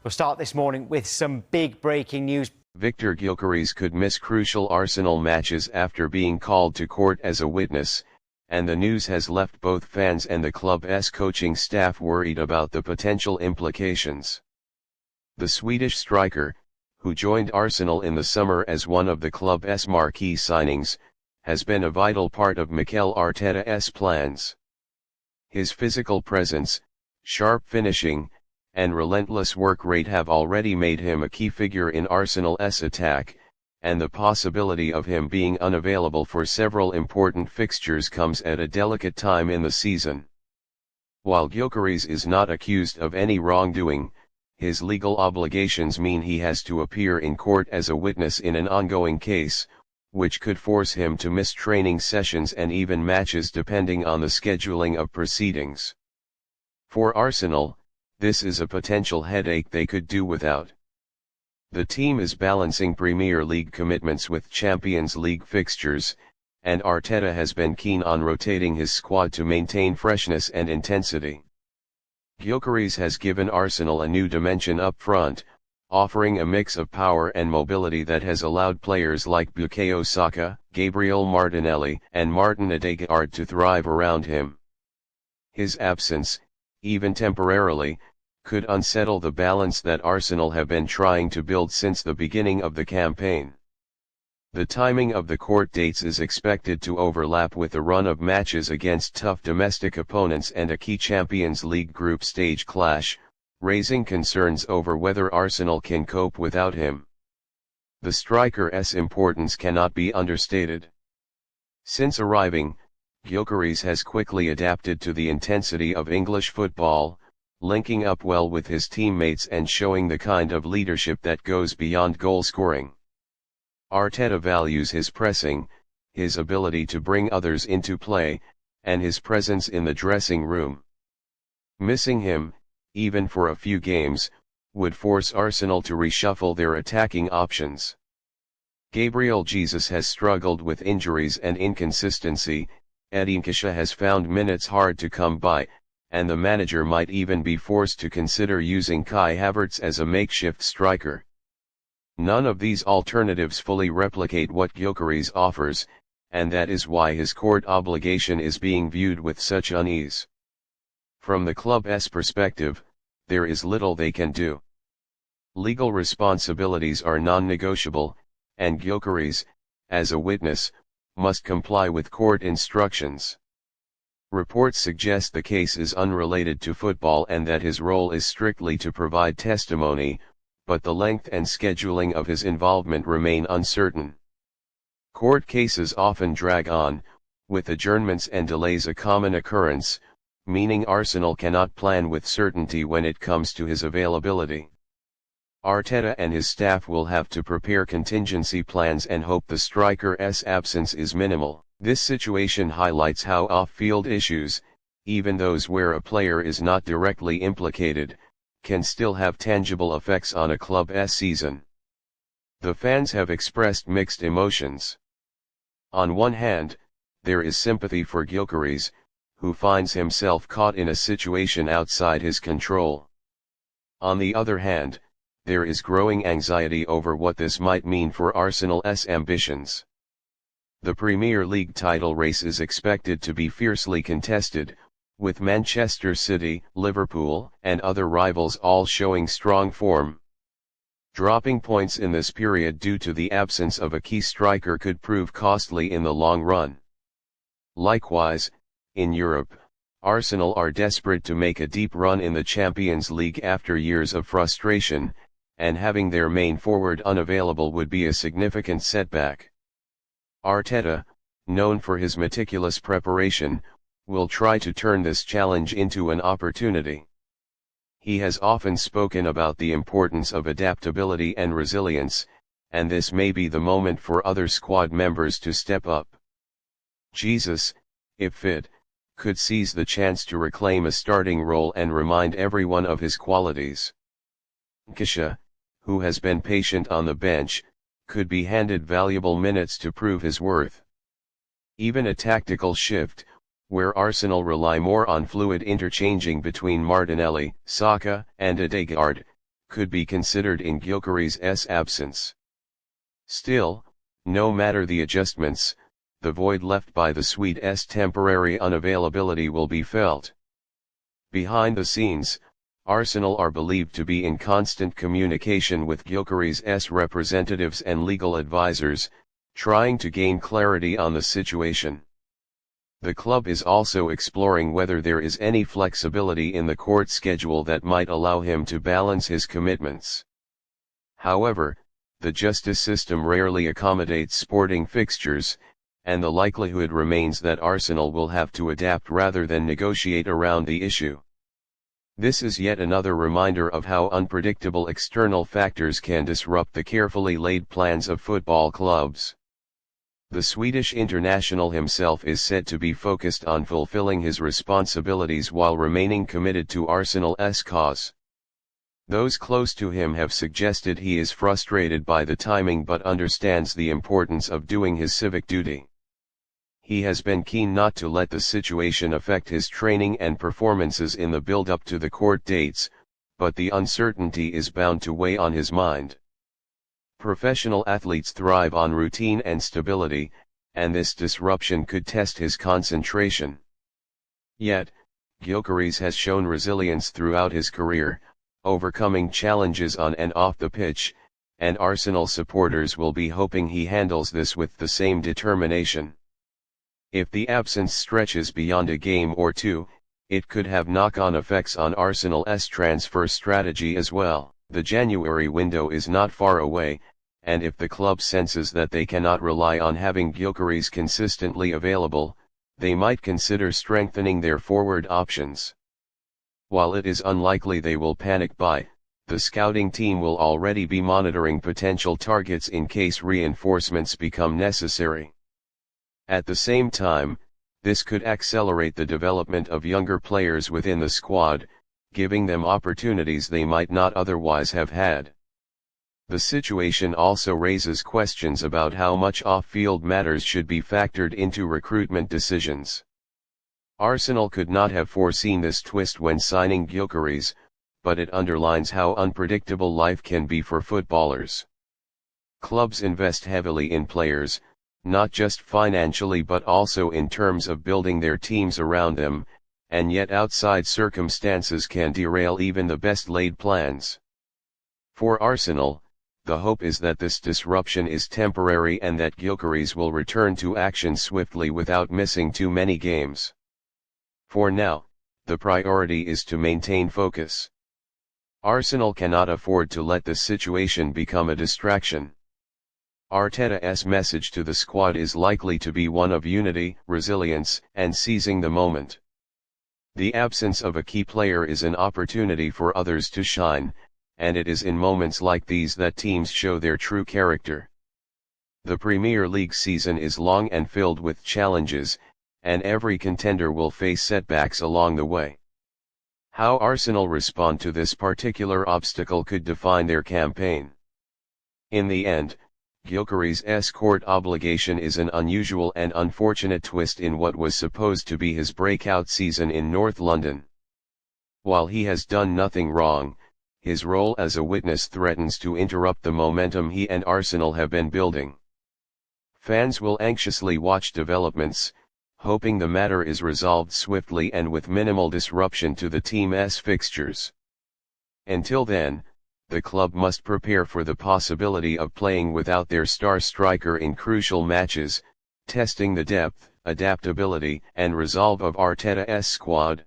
We'll start this morning with some big breaking news. Viktor Gyökeres could miss crucial Arsenal matches after being called to court as a witness, and the news has left both fans and the club's coaching staff worried about the potential implications. The Swedish striker, who joined Arsenal in the summer as one of the club's marquee signings, has been a vital part of Mikel Arteta's plans. His physical presence, sharp finishing, and relentless work rate have already made him a key figure in Arsenal's attack, and the possibility of him being unavailable for several important fixtures comes at a delicate time in the season. While Gyökeres is not accused of any wrongdoing, his legal obligations mean he has to appear in court as a witness in an ongoing case, which could force him to miss training sessions and even matches depending on the scheduling of proceedings. For Arsenal, this is a potential headache they could do without. The team is balancing Premier League commitments with Champions League fixtures, and Arteta has been keen on rotating his squad to maintain freshness and intensity. Gyökeres has given Arsenal a new dimension up front, offering a mix of power and mobility that has allowed players like Bukayo Saka, Gabriel Martinelli, and Martin Odegaard to thrive around him. His absence, even temporarily, could unsettle the balance that Arsenal have been trying to build since the beginning of the campaign. The timing of the court dates is expected to overlap with a run of matches against tough domestic opponents and a key Champions League group stage clash, raising concerns over whether Arsenal can cope without him. The striker's importance cannot be understated. Since arriving, Gyökeres has quickly adapted to the intensity of English football, linking up well with his teammates and showing the kind of leadership that goes beyond goal scoring. Arteta values his pressing, his ability to bring others into play, and his presence in the dressing room. Missing him, even for a few games, would force Arsenal to reshuffle their attacking options. Gabriel Jesus has struggled with injuries and inconsistency, Nketiah has found minutes hard to come by, and the manager might even be forced to consider using Kai Havertz as a makeshift striker. None of these alternatives fully replicate what Gyökeres offers, and that is why his court obligation is being viewed with such unease. From the club's perspective, there is little they can do. Legal responsibilities are non-negotiable, and Gyökeres, as a witness, must comply with court instructions. Reports suggest the case is unrelated to football and that his role is strictly to provide testimony, but the length and scheduling of his involvement remain uncertain. Court cases often drag on, with adjournments and delays a common occurrence, meaning Arsenal cannot plan with certainty when it comes to his availability. Arteta and his staff will have to prepare contingency plans and hope the striker's absence is minimal. This situation highlights how off-field issues, even those where a player is not directly implicated, can still have tangible effects on a club's season. The fans have expressed mixed emotions. On one hand, there is sympathy for Gyökeres, who finds himself caught in a situation outside his control. On the other hand, there is growing anxiety over what this might mean for Arsenal's ambitions. The Premier League title race is expected to be fiercely contested, with Manchester City, Liverpool, and other rivals all showing strong form. Dropping points in this period due to the absence of a key striker could prove costly in the long run. Likewise, in Europe, Arsenal are desperate to make a deep run in the Champions League after years of frustration, and having their main forward unavailable would be a significant setback. Arteta, known for his meticulous preparation, will try to turn this challenge into an opportunity. He has often spoken about the importance of adaptability and resilience, and this may be the moment for other squad members to step up. Jesus, if fit, could seize the chance to reclaim a starting role and remind everyone of his qualities. Nketiah, who has been patient on the bench, could be handed valuable minutes to prove his worth. Even a tactical shift, where Arsenal rely more on fluid interchanging between Martinelli, Saka, and Odegaard, could be considered in Gyökeres' absence. Still, no matter the adjustments, the void left by the Swede's temporary unavailability will be felt. Behind the scenes, Arsenal are believed to be in constant communication with Gyökeres' representatives and legal advisors, trying to gain clarity on the situation. The club is also exploring whether there is any flexibility in the court schedule that might allow him to balance his commitments. However, the justice system rarely accommodates sporting fixtures, and the likelihood remains that Arsenal will have to adapt rather than negotiate around the issue. This is yet another reminder of how unpredictable external factors can disrupt the carefully laid plans of football clubs. The Swedish international himself is said to be focused on fulfilling his responsibilities while remaining committed to Arsenal's cause. Those close to him have suggested he is frustrated by the timing but understands the importance of doing his civic duty. He has been keen not to let the situation affect his training and performances in the build-up to the court dates, but the uncertainty is bound to weigh on his mind. Professional athletes thrive on routine and stability, and this disruption could test his concentration. Yet, Gyökeres has shown resilience throughout his career, overcoming challenges on and off the pitch, and Arsenal supporters will be hoping he handles this with the same determination. If the absence stretches beyond a game or two, it could have knock-on effects on Arsenal's transfer strategy as well. The January window is not far away, and if the club senses that they cannot rely on having Gyökeres consistently available, they might consider strengthening their forward options. While it is unlikely they will panic buy, the scouting team will already be monitoring potential targets in case reinforcements become necessary. At the same time, this could accelerate the development of younger players within the squad, giving them opportunities they might not otherwise have had. The situation also raises questions about how much off-field matters should be factored into recruitment decisions. Arsenal could not have foreseen this twist when signing Gyökeres, but it underlines how unpredictable life can be for footballers. Clubs invest heavily in players, not just financially but also in terms of building their teams around them, and yet outside circumstances can derail even the best laid plans. For Arsenal, the hope is that this disruption is temporary and that Gyökeres will return to action swiftly without missing too many games. For now, the priority is to maintain focus. Arsenal cannot afford to let the situation become a distraction. Arteta's message to the squad is likely to be one of unity, resilience, and seizing the moment. The absence of a key player is an opportunity for others to shine, and it is in moments like these that teams show their true character. The Premier League season is long and filled with challenges, and every contender will face setbacks along the way. How Arsenal respond to this particular obstacle could define their campaign. In the end, Gyökeres' court obligation is an unusual and unfortunate twist in what was supposed to be his breakout season in North London. While he has done nothing wrong, his role as a witness threatens to interrupt the momentum he and Arsenal have been building. Fans will anxiously watch developments, hoping the matter is resolved swiftly and with minimal disruption to the team's fixtures. Until then, the club must prepare for the possibility of playing without their star striker in crucial matches, testing the depth, adaptability, and resolve of Arteta's squad.